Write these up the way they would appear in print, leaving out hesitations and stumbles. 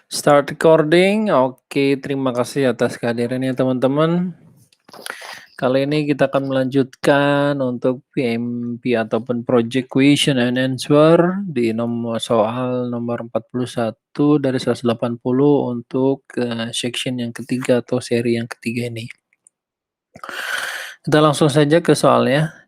Start recording. Oke, terima kasih atas kehadirannya teman-teman. Kali ini kita akan melanjutkan untuk PMP ataupun Project Question and Answer di soal nomor 41 dari 180 untuk section yang ketiga atau seri yang ketiga ini. Kita langsung saja ke soalnya.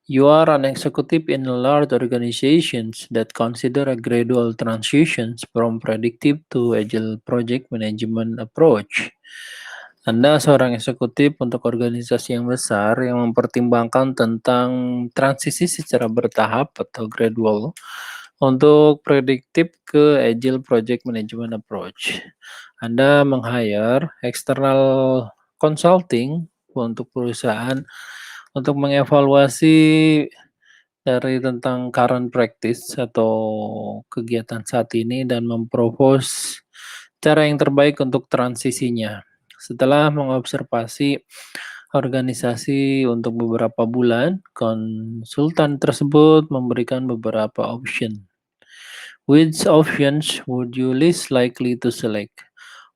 You are an executive in a large organizations that consider a gradual transitions from predictive to agile project management approach. Anda seorang eksekutif untuk organisasi yang besar yang mempertimbangkan tentang transisi secara bertahap atau gradual untuk prediktif ke agile project management approach. Anda meng-hire external consulting untuk perusahaan untuk mengevaluasi dari tentang current practice atau kegiatan saat ini dan mempropose cara yang terbaik untuk transisinya. Setelah mengobservasi organisasi untuk beberapa bulan, konsultan tersebut memberikan beberapa option. Which options would you least likely to select?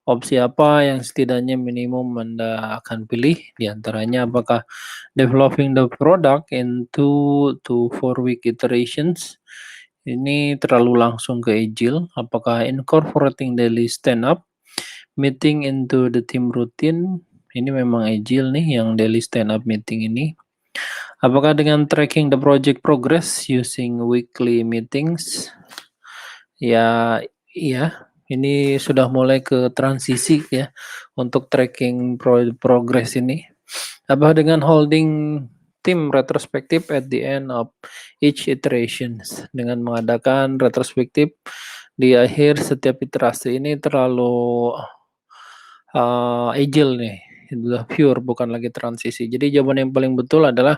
Opsi apa yang setidaknya minimum Anda akan pilih? Di antaranya apakah developing the product in 2 to 4 week iterations? Ini terlalu langsung ke agile. Apakah incorporating daily stand up meeting into the team routine? Ini memang agile nih yang daily stand up meeting ini. Apakah dengan tracking the project progress using weekly meetings? Ya, iya, ini sudah mulai ke transisi ya untuk tracking progress ini. Apa dengan holding tim retrospektif at the end of each iterations dengan mengadakan retrospektif di akhir setiap iterasi ini terlalu agile nih, sudah pure bukan lagi transisi. Jadi jawaban yang paling betul adalah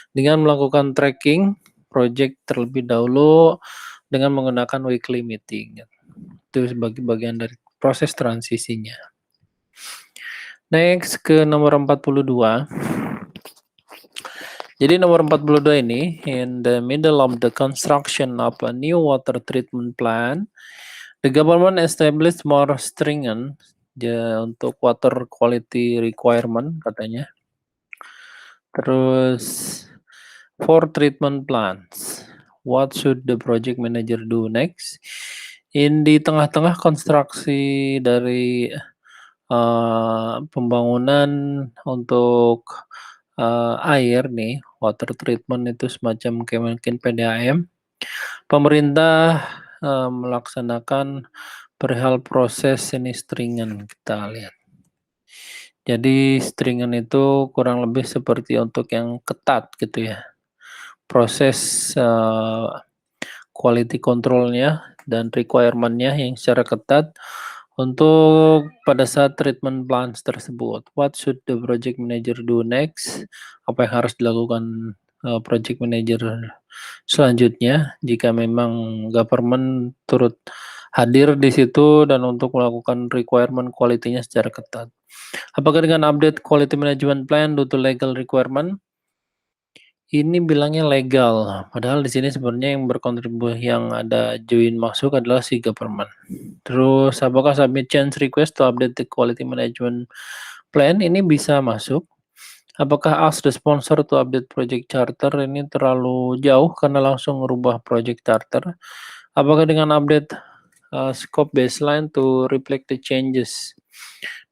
dengan melakukan tracking project terlebih dahulu dengan menggunakan weekly meeting. Itu sebagai bagian dari proses transisinya. Next ke nomor 42. Jadi nomor 42 ini, in the middle of the construction of a new water treatment plant, the government established more stringent untuk water quality requirement katanya. Terus for treatment plants, what should the project manager do next? Di tengah-tengah konstruksi dari pembangunan untuk air nih, water treatment itu semacam kayak mungkin PDAM. Pemerintah melaksanakan perihal proses ini stringan kita lihat. Jadi stringan itu kurang lebih seperti untuk yang ketat gitu ya. Proses quality controlnya dan requirement-nya yang secara ketat untuk pada saat treatment plants tersebut. What should the project manager do next? Apa yang harus dilakukan project manager selanjutnya jika memang government turut hadir di situ dan untuk melakukan requirement quality-nya secara ketat. Apakah dengan update quality management plan due to legal requirement? Ini bilangnya legal, padahal di sini sebenarnya yang berkontribusi yang ada join masuk adalah si government. Terus apakah submit change request to update the quality management plan? Ini bisa masuk. Apakah ask the sponsor to update project charter? Ini terlalu jauh karena langsung merubah project charter. Apakah dengan update scope baseline to reflect the changes?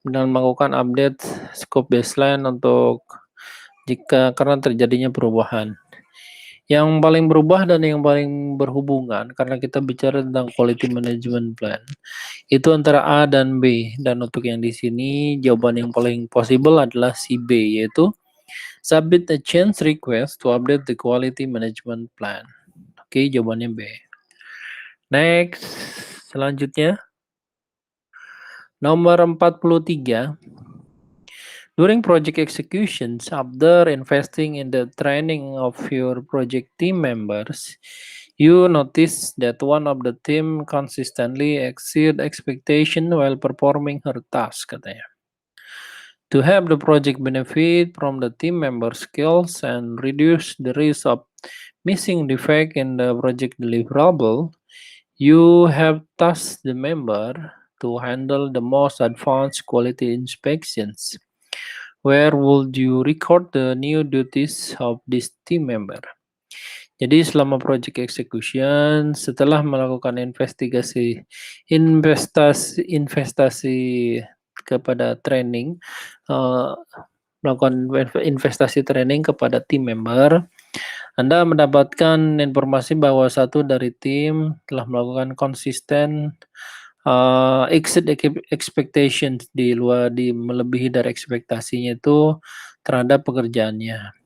Dan melakukan update scope baseline untuk jika karena terjadinya perubahan. Yang paling berubah dan yang paling berhubungan karena kita bicara tentang quality management plan itu antara A dan B, dan untuk yang di sini jawaban yang paling possible adalah si B, yaitu submit a change request to update the quality management plan. Oke, jawabannya B. Next, selanjutnya nomor 43. During project executions, after investing in the training of your project team members, you notice that one of the team consistently exceed expectation while performing her task, katanya. To have the project benefit from the team member skills and reduce the risk of missing defect in the project deliverable, you have tasked the member to handle the most advanced quality inspections? Where would you record the new duties of this team member? Jadi selama project execution, setelah melakukan investasi kepada training, eee, melakukan investasi training kepada tim member, Anda mendapatkan informasi bahwa satu dari tim telah melakukan konsisten, exceed expectations melebihi dari ekspektasinya itu terhadap pekerjaannya.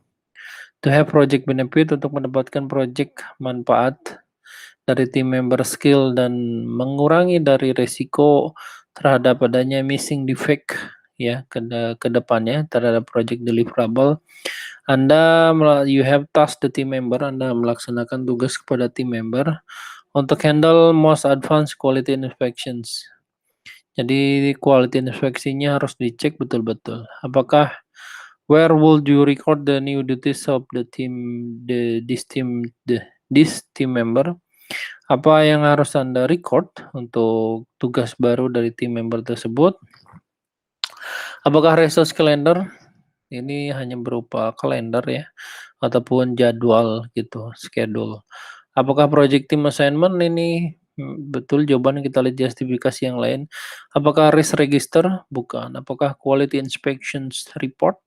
To have project benefit, untuk mendapatkan project manfaat dari tim member skill dan mengurangi dari resiko terhadap adanya missing defect ya ke depannya terhadap project deliverable. You have task the team member, Anda melaksanakan tugas kepada tim member untuk handle most advanced quality inspections. Jadi quality inspeksinya harus dicek betul-betul. Where would you record the new duties of this team member? Apa yang harus Anda record untuk tugas baru dari tim member tersebut? Apakah resource calendar? Ini hanya berupa kalender ya, ataupun jadwal gitu, schedule. Apakah project team assignment? Ini betul jawaban, kita lihat justifikasi yang lain. Apakah risk register? Bukan. Apakah quality inspections report?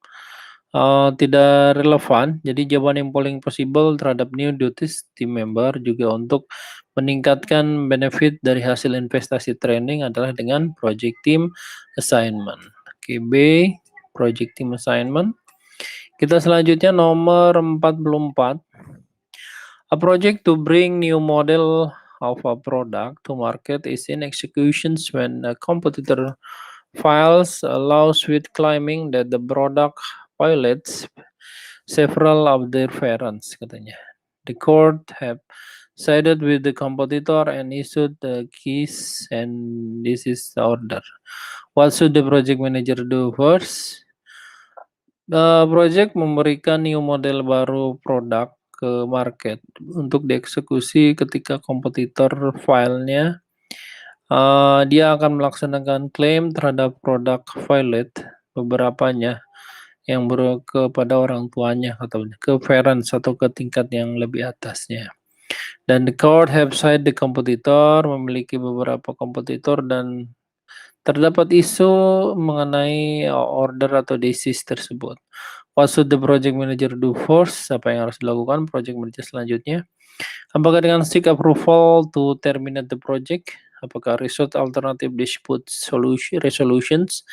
Tidak relevan. Jadi jawaban yang paling possible terhadap new duties team member juga untuk meningkatkan benefit dari hasil investasi training adalah dengan project team assignment. Oke, B, project team assignment. Kita selanjutnya nomor 44. A project to bring new model of a product to market is in executions when a competitor files a lawsuit claiming that the product violates several of their variants, katanya. The court have sided with the competitor and issued the keys, and this is the order. What should the project manager do first? Project memberikan new model baru produk ke market untuk dieksekusi ketika kompetitor filenya. Dia akan melaksanakan klaim terhadap produk violate beberapanya yang kepada orang tuanya atau ke parents atau ke tingkat yang lebih atasnya. Dan the court have cited the competitor, memiliki beberapa kompetitor dan terdapat isu mengenai order atau disease tersebut. What should the project manager do first? Apa yang harus dilakukan project manager selanjutnya? Apakah dengan seek approval to terminate the project? Apakah resort alternative dispute resolutions?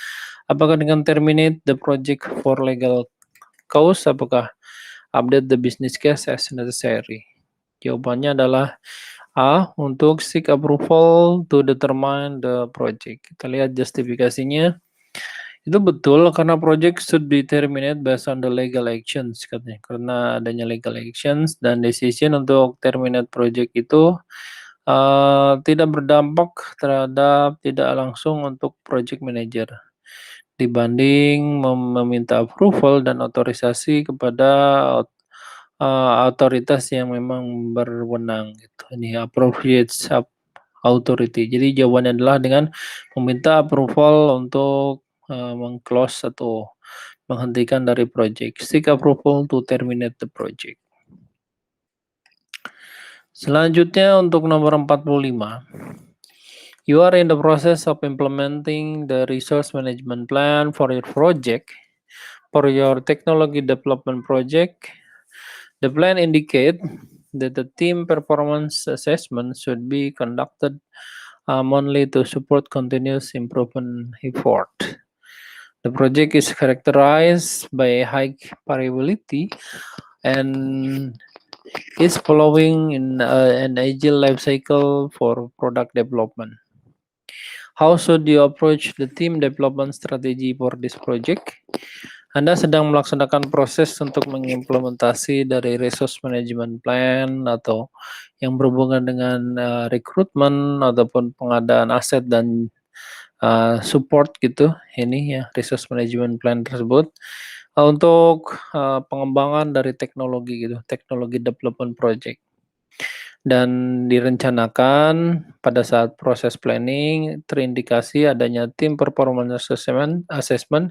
Apakah dengan terminate the project for legal cause? Apakah update the business case as necessary? Jawabannya adalah A, untuk seek approval to determine the project. Kita lihat justifikasinya. Itu betul karena project should be terminated based on the legal actions, katanya. Karena adanya legal actions dan decision untuk terminate project itu tidak berdampak tidak langsung untuk project manager dibanding meminta approval dan otorisasi kepada otoritas yang memang berwenang gitu. Ini appropriate authority. Jadi jawabannya adalah dengan meminta approval untuk meng-close atau menghentikan dari project. Seek approval to terminate the project. Selanjutnya untuk nomor 45. You are in the process of implementing the resource management plan for your project, for your technology development project. The plan indicate that the team performance assessment should be conducted monthly to support continuous improvement effort. The project is characterized by high variability and is following in an agile life cycle for product development. How should you approach the team development strategy for this project? Anda sedang melaksanakan proses untuk mengimplementasi dari resource management plan atau yang berhubungan dengan rekrutmen ataupun pengadaan aset dan support gitu, ini ya resource management plan tersebut untuk pengembangan dari teknologi gitu, teknologi development project. dan direncanakan pada saat proses planning terindikasi adanya tim performance assessment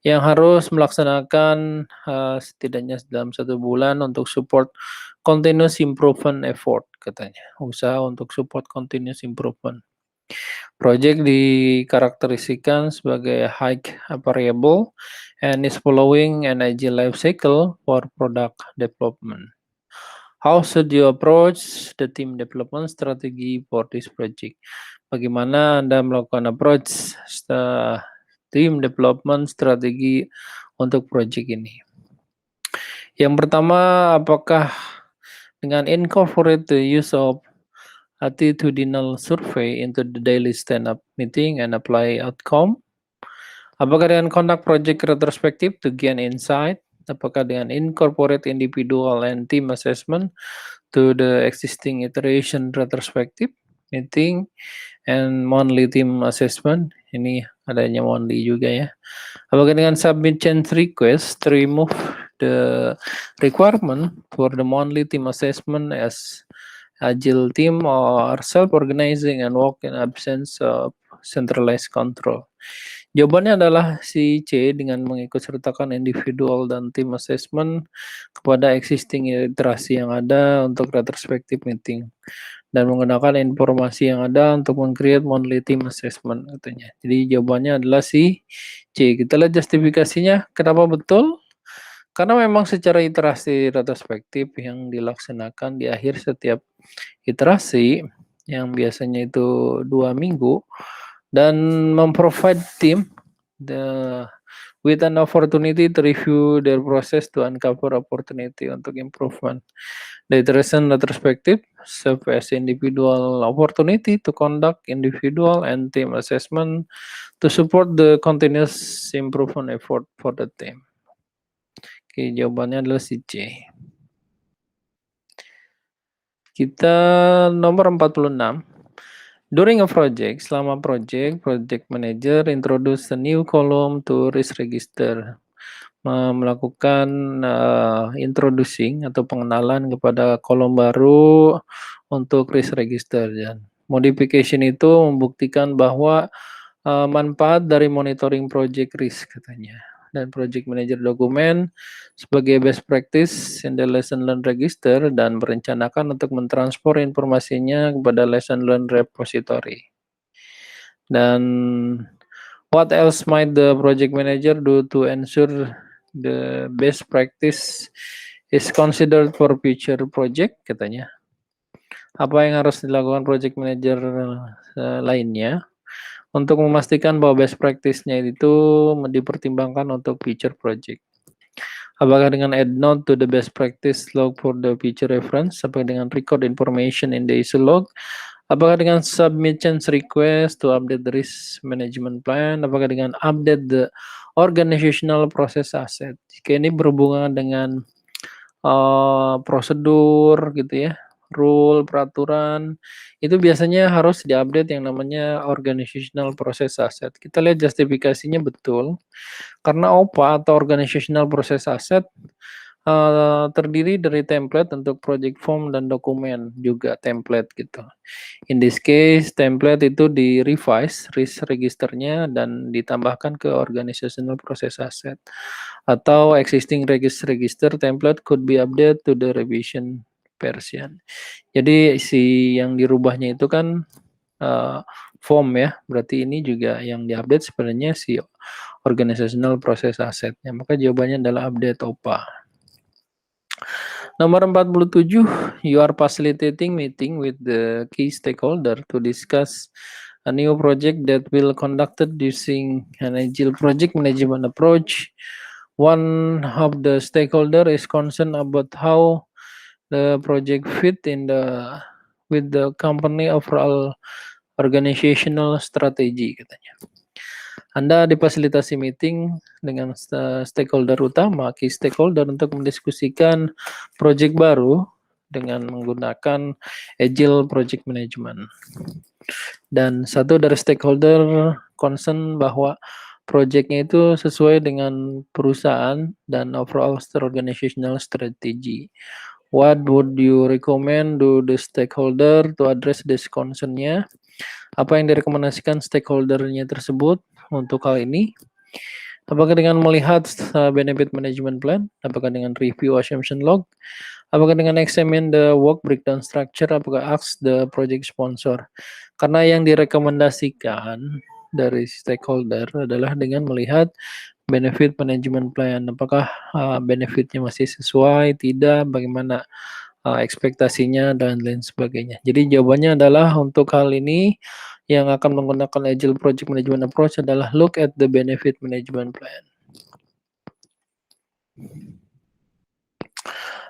yang harus melaksanakan setidaknya dalam 1 bulan untuk support continuous improvement effort katanya, usaha untuk support continuous improvement. Project dikarakterisikan sebagai high variable and is following an agile life cycle for product development. How should you approach the team development strategy for this project? Bagaimana Anda melakukan approach team development strategi untuk project ini? Yang pertama, apakah dengan incorporate the use of attitudinal survey into the daily stand-up meeting and apply outcome? Apakah dengan conduct project retrospective to gain insight? Apakah dengan incorporate individual and team assessment to the existing iteration retrospective meeting and monthly team assessment? Ini adanya monthly juga ya. Apakah dengan submit change request to remove the requirement for the monthly team assessment as agile team or self-organizing and work in absence of centralized control? Jawabannya adalah si C dengan mengikut sertakan individual dan tim assessment kepada existing iterasi yang ada untuk retrospective meeting dan menggunakan informasi yang ada untuk meng-create monthly team assessment katanya. Jadi jawabannya adalah si C. Kita lihat justifikasinya kenapa betul? Karena memang secara iterasi retrospektif yang dilaksanakan di akhir setiap iterasi yang biasanya itu 2 minggu dan memprovide tim with an opportunity to review their process to uncover opportunity untuk improvement. The iteration retrospective serve as individual opportunity to conduct individual and team assessment to support the continuous improvement effort for the team. Oke, jawabannya adalah si C. Kita nomor 46. During a project, selama project manager introduce a new column to risk register. Melakukan introducing atau pengenalan kepada kolom baru untuk risk register dan modification itu membuktikan bahwa manfaat dari monitoring project risk katanya. Dan project manager dokumen sebagai best practice in the lesson learned register dan merencanakan untuk mentransfer informasinya kepada lesson learned repository. Dan what else might the project manager do to ensure the best practice is considered for future project katanya. Apa yang harus dilakukan project manager lainnya untuk memastikan bahwa best practice-nya itu dipertimbangkan untuk future project? Apakah dengan add note to the best practice log for the future reference? Apakah dengan record information in the issue log? Apakah dengan submit change request to update the risk management plan? Apakah dengan update the organizational process asset? Jika ini berhubungan dengan prosedur gitu ya, rule, peraturan, itu biasanya harus diupdate yang namanya organizational process asset. Kita lihat justifikasinya betul, karena OPA atau organizational process asset terdiri dari template untuk project form dan dokumen juga template gitu. In this case, template itu di-revise risk registernya dan ditambahkan ke organizational process asset. Atau existing register template could be updated to the revision version. Jadi si yang dirubahnya itu kan form ya, berarti ini juga yang diupdate sebenarnya si organizational process assetnya. Maka jawabannya adalah update OPA. Nomor 47, you are facilitating meeting with the key stakeholder to discuss a new project that will conducted using an agile project management approach. One of the stakeholder is concerned about how the project fit in with the company overall organizational strategy katanya. Anda difasilitasi meeting dengan stakeholder utama, key stakeholder untuk mendiskusikan project baru dengan menggunakan agile project management. Dan satu dari stakeholder concern bahwa projectnya itu sesuai dengan perusahaan dan overall organizational strategy. What would you recommend to the stakeholder to address this concern-nya? Apa yang direkomendasikan stakeholder-nya tersebut untuk hal ini? Apakah dengan melihat benefit management plan? Apakah dengan review assumption log? Apakah dengan examine the work breakdown structure? Apakah ask the project sponsor? Karena yang direkomendasikan dari stakeholder adalah dengan melihat benefit management plan. Apakah benefitnya masih sesuai, tidak, bagaimana ekspektasinya, dan lain sebagainya. Jadi jawabannya adalah untuk hal ini yang akan menggunakan Agile Project Management Approach adalah look at the benefit management plan.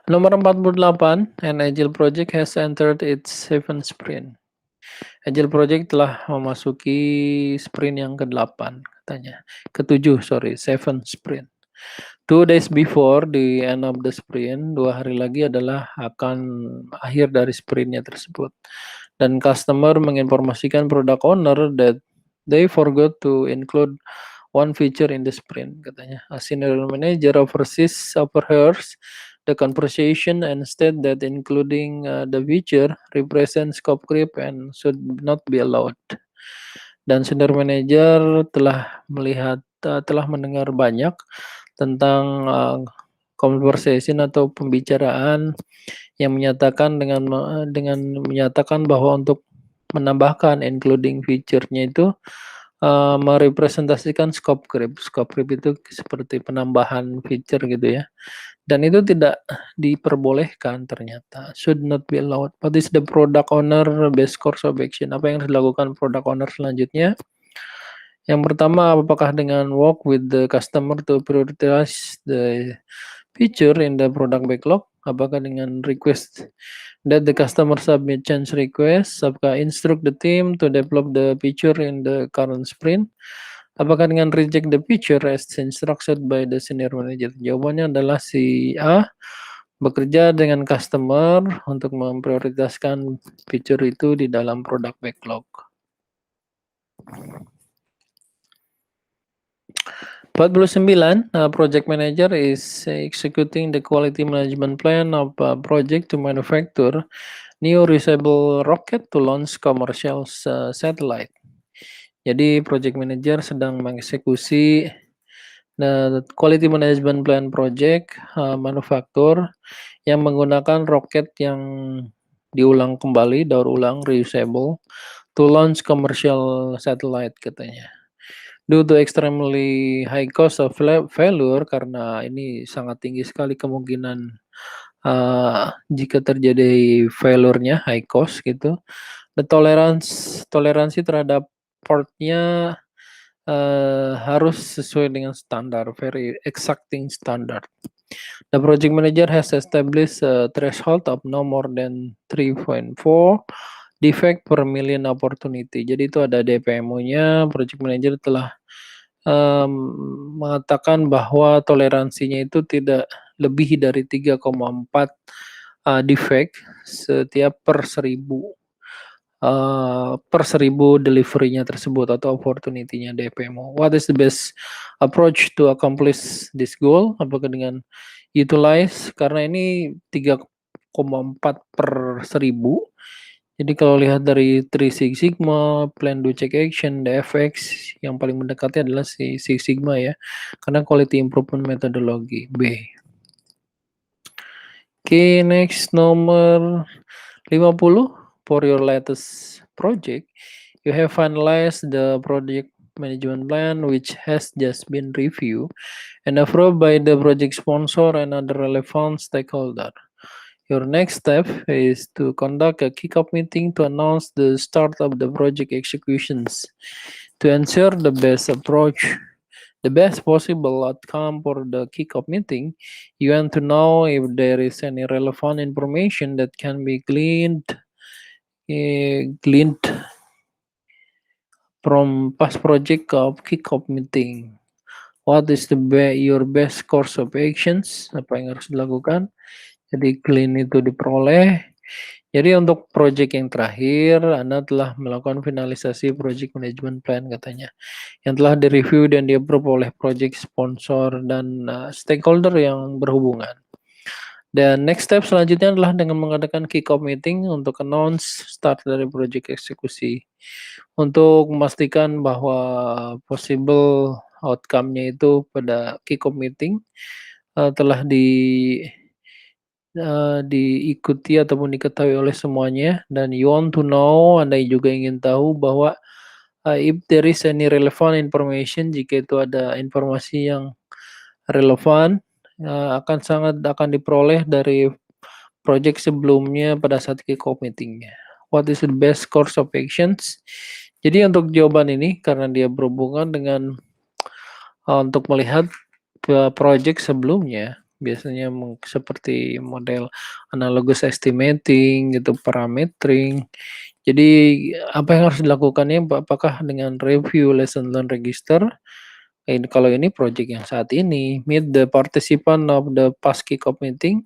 Nomor 48, an Agile Project has entered its 7th sprint. Agile Project telah memasuki sprint yang ke-8 katanya. Ke-7, sorry, 7th sprint. 2 days before the end of the sprint, 2 hari lagi adalah akan akhir dari sprintnya tersebut. Dan customer menginformasikan product owner that they forgot to include one feature in the sprint, katanya. A senior manager overhears the conversation and state that including the feature represents scope creep and should not be allowed. Dan senior manager telah mendengar banyak tentang conversation atau pembicaraan yang menyatakan dengan menyatakan bahwa untuk menambahkan including feature-nya itu merepresentasikan scope creep. Scope creep itu seperti penambahan feature gitu ya. Dan itu tidak diperbolehkan ternyata. Should not be allowed. What is the product owner best course of action? Apa yang harus dilakukan product owner selanjutnya? Yang pertama, apakah dengan work with the customer to prioritize the feature in the product backlog? Apakah dengan request that the customer submit change request? Apakah instruct the team to develop the feature in the current sprint? Apakah dengan reject the feature as instructed by the senior manager? Jawabannya adalah si A, bekerja dengan customer untuk memprioritaskan feature itu di dalam product backlog. 49, project manager is executing the quality management plan of a project to manufacture new reusable rocket to launch commercial satellite. Jadi project manager sedang mengeksekusi quality management plan project manufaktur yang menggunakan roket yang diulang kembali, daur ulang, reusable, to launch commercial satellite katanya. Due to extremely high cost of failure, karena ini sangat tinggi sekali kemungkinan jika terjadi failure-nya high cost gitu, the toleransi terhadap part-nya harus sesuai dengan standar, very exacting standard. The project manager has established a threshold of no more than 3.4 defect per million opportunity. Jadi itu ada DPMO-nya, project manager telah mengatakan bahwa toleransinya itu tidak lebih dari 3,4 defect setiap per 1000 delivery-nya tersebut atau opportunity-nya DPMO. What is the best approach to accomplish this goal? Apakah dengan utilize, karena ini 3,4 per 1000. Jadi kalau lihat dari 3 Six Sigma, Plan Do Check Action, DFX, yang paling mendekatnya adalah si Six Sigma ya, karena Quality Improvement Methodology, B. Oke, next nomor 50. For your latest project, you have finalized the project management plan which has just been reviewed and approved by the project sponsor and other relevant stakeholder. Your next step is to conduct a kickoff meeting to announce the start of the project executions. To ensure the best approach, the best possible outcome for the kickoff meeting, you want to know if there is any relevant information that can be gleaned from past project of kickoff meeting. What is your best course of actions? Apa yang harus dilakukan? Jadi clean itu diperoleh. Jadi untuk project yang terakhir, Anda telah melakukan finalisasi project management plan katanya, yang telah direview dan di-approve oleh project sponsor dan stakeholder yang berhubungan. Dan next step selanjutnya adalah dengan mengadakan kick-off meeting untuk announce start dari project eksekusi. Untuk memastikan bahwa possible outcome-nya itu pada kick-off meeting, telah diikuti ataupun diketahui oleh semuanya, dan you want to know, Anda juga ingin tahu bahwa, if there is any relevant information, jika itu ada informasi yang relevan, akan diperoleh dari project sebelumnya pada saat kick-off meeting-nya. What is the best course of actions? Jadi untuk jawaban ini karena dia berhubungan dengan, untuk melihat ke project sebelumnya, biasanya seperti model analogous estimating gitu, parametering. Jadi apa yang harus dilakukannya, apakah dengan review lesson learned register, kalau ini project yang saat ini, meet the participant of the past kick-off meeting,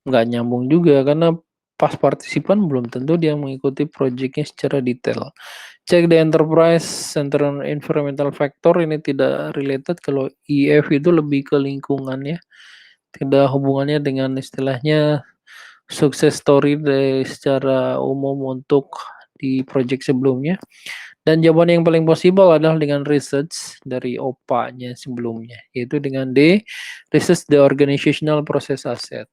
nggak nyambung juga karena pas partisipan belum tentu dia mengikuti project-nya secara detail. Cek the enterprise center environmental factor, ini tidak related, kalau EF itu lebih ke lingkungannya, tidak hubungannya dengan istilahnya sukses story secara umum untuk di project sebelumnya. Dan jawaban yang paling possible adalah dengan research dari OPA-nya sebelumnya, yaitu dengan D, research the organizational process asset.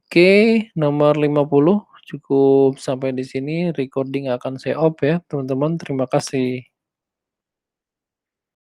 Oke, nomor 50 cukup sampai di sini, recording akan saya off ya, teman-teman. Terima kasih.